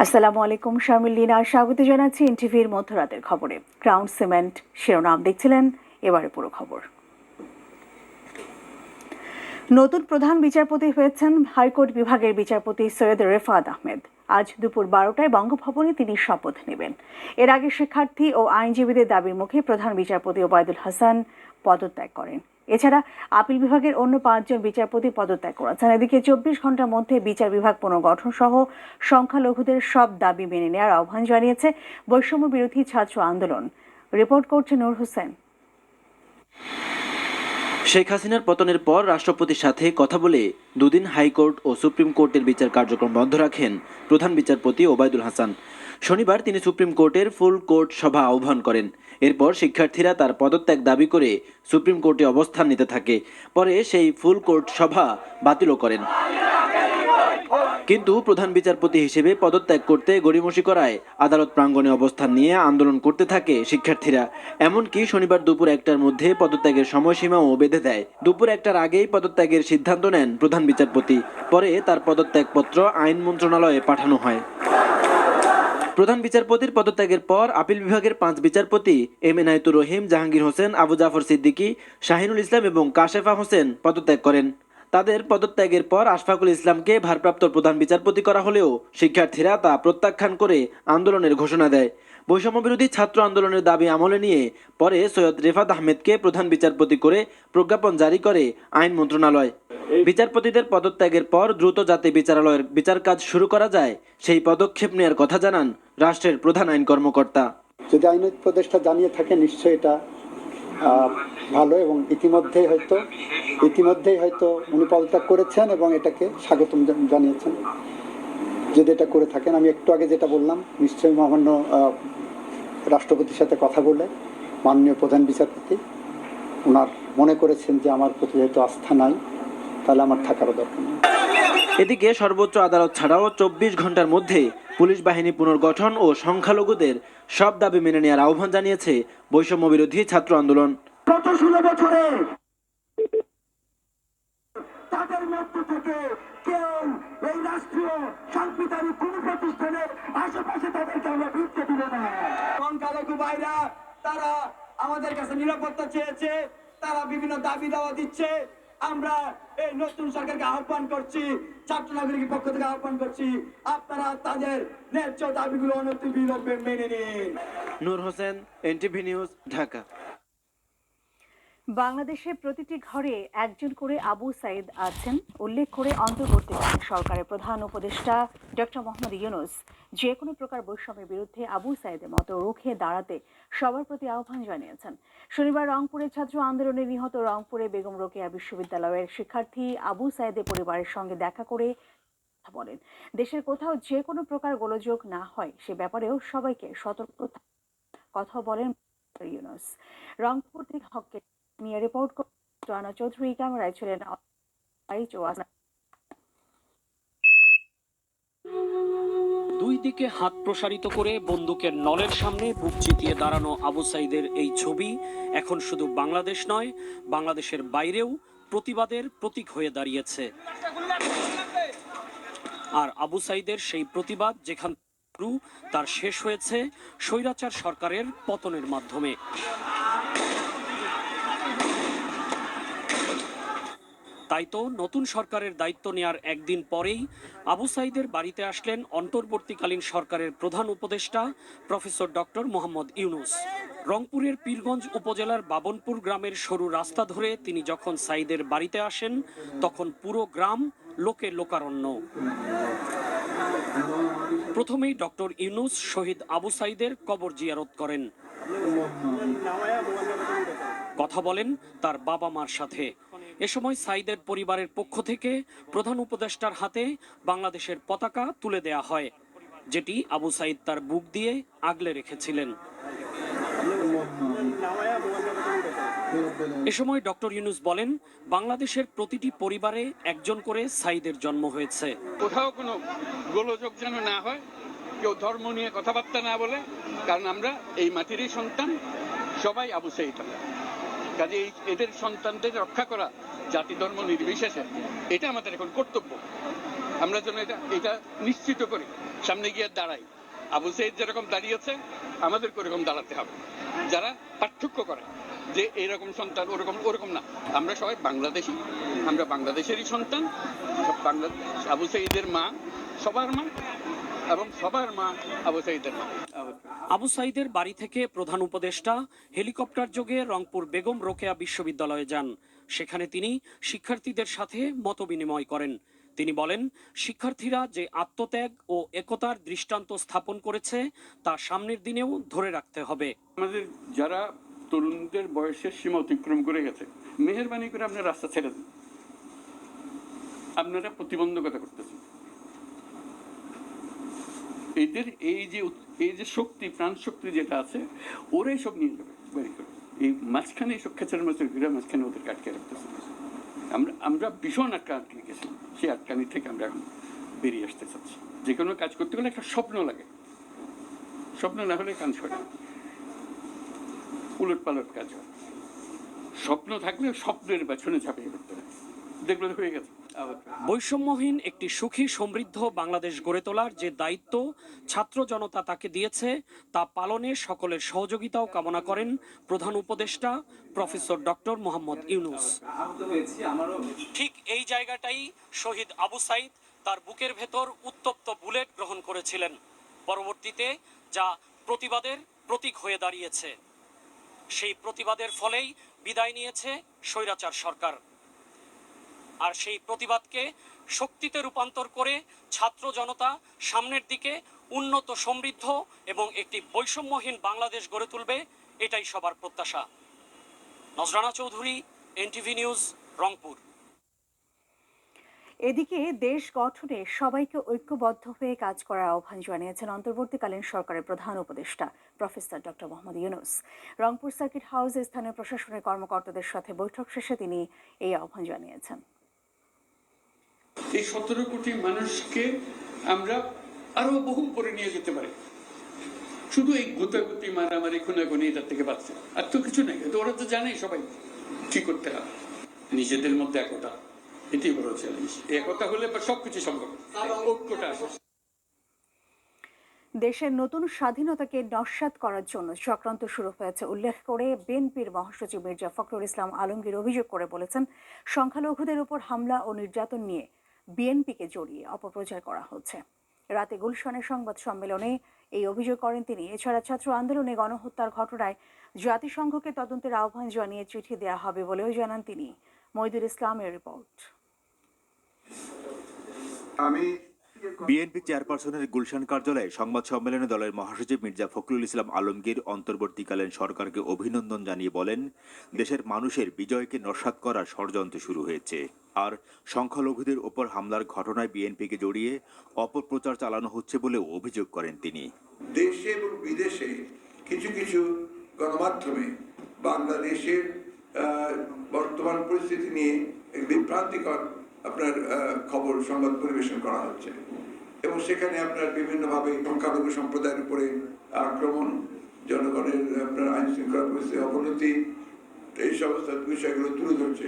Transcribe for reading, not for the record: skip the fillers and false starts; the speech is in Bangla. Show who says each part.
Speaker 1: আসসালামু আলাইকুম, শামিল লীনা স্বাগত জানাচ্ছি এনটিভির মধ্যরাতের খবরে। ক্রাউন সিমেন্ট শিরোনাম দেখছিলেন, এবারে পুরো খবর। নতুন প্রধান বিচারপতি হয়েছেন হাইকোর্ট বিভাগের বিচারপতি সৈয়দ রেফাত আহমেদ। আজ দুপুর 12টায় বঙ্গভবনে তিনি শপথ নেবেন। এর আগে শিক্ষার্থী ও আইনজীবীদের দাবির মুখে প্রধান বিচারপতি ওবায়দুল হাসান পদত্যাগ করেন। এছাড়া আপিল বিভাগের অন্য 5 জন বিচারপতি পদত্যাগ করেছেন। এদিকে 24 ঘন্টার মধ্যে বিচার বিভাগ পুনর্গঠন সহ সংখ্যালঘুদের সব দাবি মেনে নেওয়ার আহ্বান জানিয়েছে বৈষম্য বিরোধী ছাত্র আন্দোলন। রিপোর্ট করছে নূর হোসেন।
Speaker 2: শেখ হাসিনার পতনের পর রাষ্ট্রপতির সাথে কথা বলে দুদিন হাইকোর্ট ও সুপ্রিম কোর্টের বিচার কার্যক্রম বন্ধ রাখেন প্রধান বিচারপতি ওবায়দুল হাসান। শনিবার তিনি সুপ্রিম কোর্টের ফুল কোর্ট সভা আহ্বান করেন। এরপর শিক্ষার্থীরা তার পদত্যাগ দাবি করে সুপ্রিম কোর্টে অবস্থান নিতে থাকে। পরে সেই ফুল কোর্ট সভা বাতিলও করেন। কিন্তু প্রধান বিচারপতি হিসেবে পদত্যাগ করতে গড়িমসি করায় আদালত প্রাঙ্গণে অবস্থান নিয়ে আন্দোলন করতে থাকে শিক্ষার্থীরা। এমনকি শনিবার দুপুর 1টার মধ্যে পদত্যাগের সময়সীমাও বেঁধে দেয়। দুপুর 1টার আগেই পদত্যাগের সিদ্ধান্ত নেন প্রধান বিচারপতি। পরে তার পদত্যাগপত্র আইন মন্ত্রণালয়ে পাঠানো হয়। প্রধান বিচারপতির পদত্যাগের পর আপিল বিভাগের 5 বিচারপতি এম এনায়েতুর রহিম, জাহাঙ্গীর হোসেন, আবু জাফর সিদ্দিকী, শাহিনুল ইসলাম এবং কাশেফা হোসেন পদত্যাগ করেন। তাদের পদত্যাগের পর আশফাকুল ইসলামকে ভারপ্রাপ্ত প্রধান বিচারপতি করা হলেও শিক্ষার্থীরা তা প্রত্যাখ্যান করে আন্দোলনের ঘোষণা দেয়। বৈষম্য বিরোধী ছাত্র আন্দোলনের দাবি আমলে নিয়ে পরে সৈয়দ রেফাত আহমেদকে প্রধান বিচারপতি করে প্রজ্ঞাপন জারি করে আইন মন্ত্রণালয়। বিচারপতিদের পদত্যাগের পর দ্রুত যাতে বিচারালয়ের বিচার কাজ শুরু করা যায় সেই পদক্ষেপ নেওয়ার কথা জানান রাষ্ট্রের প্রধান আইন কর্মকর্তা।
Speaker 3: যদি আইন উপদেষ্টা জানিয়ে থাকে নিশ্চয়ই এটা ভালো, এবং ইতিমধ্যেই হয়তো উনি পদত্যাগ করেছেন এবং এটাকে স্বাগতম জানিয়েছেন। যদি এটা করে থাকেন, আমি একটু আগে যেটা বললাম, নিশ্চয়ই মহামান্য রাষ্ট্রপতির সাথে কথা বলে মাননীয় প্রধান বিচারপতি ওনার মনে করেছেন যে আমার প্রতি যেহেতু আস্থা নাই, তাহলে আমার থাকারও দরকার নেই।
Speaker 2: এদিকে সর্বোচ্চ আদালত ছাড়াও 24 ঘন্টার মধ্যে পুলিশ বাহিনী পুনর্গঠন ও সংখ্যালঘুদের সব দাবি মেনে নেওয়ার আহ্বান জানিয়েছে বৈষম্য বিরোধী ছাত্র আন্দোলন।
Speaker 4: গত 16 বছরে তাদের মধ্য থেকে কেউ এই রাষ্ট্রীয় সাংবিধানিক কোন প্রতিষ্ঠানের আশেপাশে তাদেরকে আমরা ঢুকতে দিব না। সংখ্যালঘু ভাইরা তারা আমাদের কাছে নিরাপত্তা চেয়েছে, তারা বিভিন্ন দাবি দাওয়া দিচ্ছে। আমরা এই নতুন সরকারকে আহ্বান করছি, ছাত্র নাগরিকের পক্ষ থেকে আহ্বান করছি, আপনারা তাদের ন্যায্য দাবিগুলো অনতিবিলম্বে মেনে নিন।
Speaker 2: নূর হোসেন, এনটিভি নিউজ, ঢাকা।
Speaker 1: বাংলাদেশে প্রতিটি ঘরে একজন করে আবু সাইদ আছেন উল্লেখ করে অন্তর্বর্তীকালীন সরকারের প্রধান উপদেষ্টা ডক্টর মোহাম্মদ ইউনূস যে কোনো প্রকার বৈষম্যের বিরুদ্ধে আবু সাইদের মতো রুখে দাঁড়াতে সবার প্রতি আহ্বান জানিয়েছেন। শনিবার রংপুরে ছাত্র আন্দোলনে নিহত রংপুরে বেগম রোকেয়া বিশ্ববিদ্যালয়ের শিক্ষার্থী আবু সাইদের পরিবারের সঙ্গে দেখা করে বলেন, দেশের কোথাও যে কোনো প্রকার গোলযোগ না হয় সে ব্যাপারেও সবাইকে সতর্ক কথা বলেন ইউনূস। রংপুর থেকে হককে নিয়ে রিপোর্ট রানা চৌধুরী, ক্যামেরায় ছিলেন
Speaker 5: দুই দিকে হাত প্রসারিত করে বন্দুকের নলের সামনে বুক চিতিয়ে দাঁড়ানো আবু সাইদের এই ছবি এখন শুধু বাংলাদেশ নয়, বাংলাদেশের বাইরেও প্রতিবাদের প্রতীক হয়ে দাঁড়িয়েছে। আর আবু সাইদের সেই প্রতিবাদ যেখান শুরু তার শেষ হয়েছে স্বৈরাচার সরকারের পতনের মাধ্যমে। তাই তো নতুন সরকারের দায়িত্ব নেয়ার একদিন পরেই আবু সাইদের বাড়িতে আসলেন অন্তর্বর্তীকালীন সরকারের প্রধান উপদেষ্টা প্রফেসর ডক্টর মোহাম্মদ ইউনূস। রংপুরের পীরগঞ্জ উপজেলার বাবনপুর গ্রামের সরু রাস্তা ধরে তিনি যখন সাইদের বাড়িতে আসেন তখন পুরো গ্রাম লোকে লোকারণ্য। প্রথমেই ডক্টর ইউনূস শহীদ আবু সাইদের কবর জিয়ারত করেন, কথা বলেন তার বাবা মার সাথে। এ সময় সাইদের পরিবারের পক্ষ থেকে প্রধান উপদেষ্টার হাতে বাংলাদেশের পতাকা তুলে দেয়া হয়, যেটি আবু সাইদ তার বুক দিয়ে আগলে রেখেছিলেন। এ সময় ডক্টর ইউনূস বলেন, বাংলাদেশের প্রতিটি পরিবারে একজন করে সাইদের জন্ম হয়েছে।
Speaker 6: কোথাও কোনো গোলযোগ যেন না হয়, কেউ ধর্ম নিয়ে কথাবার্তা না বলে, কারণ আমরা এই মাটিরই সন্তান, সবাই আবু সাইদ। কাজে এদের সন্তানদের রক্ষা করা জাতি ধর্ম নির্বিশেষে এটা আমাদের এখন কর্তব্য। আমরা যেন এটা নিশ্চিত করি সামনে গিয়ে দাঁড়াই। আবু সাইদ যেরকম দাঁড়িয়েছে আমাদেরকে ওরকম দাঁড়াতে হবে। যারা পার্থক্য করে যে এইরকম সন্তান ওরকম না, আমরা সবাই বাংলাদেশি, আমরা বাংলাদেশেরই সন্তান। আবু সাইদের মা সবার মা এবং সবার মা আবু সাইদের মা।
Speaker 5: আবু সাইদের বাড়ি থেকে প্রধান উপদেষ্টা হেলিকপ্টার যোগে রংপুর বেগম রোকেয়া বিশ্ববিদ্যালয়ে যান। সেখানে তিনি শিক্ষার্থীদের সাথে মতবিনিময় করেন। তিনি বলেন, শিক্ষার্থীরা যে আত্মত্যাগ ও একতার দৃষ্টান্ত স্থাপন করেছে তা সামনের দিনেও ধরে রাখতে হবে।
Speaker 6: আমাদের যারা তরুণদের বয়সের সীমা অতিক্রম করে গেছে, মেহেরবানি করে আপনার রাস্তা ছেড়ে দিন। আপনারা প্রতিবন্ধকতা করতেছেন। এদের এই যে শক্তি, প্রাণ শক্তি যেটা আছে, ওরাই সব নিয়ে যাবে বের করে। এই মাঝখানে এইসব খেচার মাঝখানে ওদেরকে আটকে রাখতেছে। আমরা ভীষণ আটকে গেছি। সেই আটকানি থেকে আমরা এখন বেরিয়ে আসতে চাচ্ছি। যে কোনো কাজ করতে গেলে একটা স্বপ্ন লাগে, স্বপ্ন না হলে কাজ হয়, উলট পালট কাজ হয়। স্বপ্ন থাকলে স্বপ্নের পেছনে ঝাঁপিয়ে পড়তে হয়। দেখলে হয়ে গেছে।
Speaker 5: বৈষম্যহীন একটি সুখী সমৃদ্ধ বাংলাদেশ গড়ে তোলার যে দায়িত্ব ছাত্র জনতা তাকে দিয়েছে তা পালনে সকলের সহযোগিতাও কামনা করেন প্রধান উপদেষ্টা প্রফেসর ডক্টর মোহাম্মদ ইউনূস। ঠিক এই জায়গাটাই শহীদ আবু সাইদ তার বুকের ভেতর উত্তপ্ত বুলেট গ্রহণ করেছিলেন, পরবর্তীতে যা প্রতিবাদের প্রতীক হয়ে দাঁড়িয়েছে। সেই প্রতিবাদের ফলেই বিদায় নিয়েছে স্বৈরাচার সরকার। আর সেই প্রতিবাদকে শক্তিতে রূপান্তর করে ছাত্র জনতা সামনের দিকে উন্নত সমৃদ্ধ এবং একটি বৈষম্যহীন বাংলাদেশ গড়ে তুলবে, এটাই সবার প্রত্যাশা। নজরানা চৌধুরী, এনটিভি নিউজ, রংপুর।
Speaker 1: এদিকে দেশ গঠনে সবাইকে ঐক্যবদ্ধ হয়ে কাজ করার আহ্বান জানিয়েছেন অন্তর্বর্তীকালীন সরকারের প্রধান উপদেষ্টা professor doctor Mohammad Yunus. Rangpur circuit হাউসে স্থানীয় প্রশাসনের কর্মকর্তাদের সাথে বৈঠক শেষে তিনি এই আহ্বান জানিয়েছেন।
Speaker 6: এই 17 কোটি মানুষকে আমরা আরো বহু উপরে নিয়ে যেতে পারি। শুধু এই গোতাগুতি মারামারি খুনাখুনি এটার থেকে বাঁচছে, আর তো কিছু নেই। ওরা তো জানেই সবাই কি করতে হবে। নিজেদের মধ্যে একতা, এটি বড় চ্যালেঞ্জ। একতা হলে সবকিছু সম্ভব, ঐক্যটা আসে।
Speaker 1: দেশের নতুন স্বাধীনতাকে নস্যাৎ করার জন্য চক্রান্ত শুরু হয়েছে উল্লেখ করে বিএনপির মহাসচিব মির্জা ফখরুল ইসলাম আলমগীর অভিযোগ করে বলেছেন, সংখ্যালঘুদের উপর হামলা ও নির্যাতন নিয়ে বিএনপিকে জড়িয়ে অপপ্রচার করা হচ্ছে। রাতে গুলশানের সংবাদ সম্মেলনে এই অভিযোগ করেন তিনি। এছাড়া ছাত্র আন্দোলনে গণহত্যার ঘটনায় জাতিসংঘকে তদন্তের আহ্বান জানিয়ে চিঠি দেওয়া হবে বলেও জানান তিনি। মইদুল ইসলামের রিপোর্ট।
Speaker 7: বিএনপি চেয়ারপারসনের গুলশান কার্যালয়ে সংবাদ সম্মেলনে দলের মহাসচিব মির্জা ফখরুল ইসলাম আলমগীর অন্তর্বর্তীকালীন সরকারকে অভিনন্দন জানিয়ে বলেন, দেশের মানুষের বিজয়কে নস্যাৎ করার ষড়যন্ত্র শুরু হয়েছে। আর সংখ্যালঘুদের ওপর হামলার ঘটনায় বিএনপিকে জড়িয়ে অপপ্রচার চালানো হচ্ছে বলেও অভিযোগ করেন তিনি।
Speaker 8: দেশে এবং বিদেশে কিছু কিছু গণমাধ্যমে বাংলাদেশের বর্তমান পরিস্থিতি নিয়ে বিভ্রান্তিকর আপনার খবর সংবাদ পরিবেশন করা হচ্ছে এবং সেখানে আপনার বিভিন্নভাবে সংখ্যালঘু সম্প্রদায়ের উপরে আক্রমণ, জনগণের আপনার আইন শৃঙ্খলা পরিস্থিতির অবনতি, এই সমস্ত বিষয়গুলো তুলে ধরছে।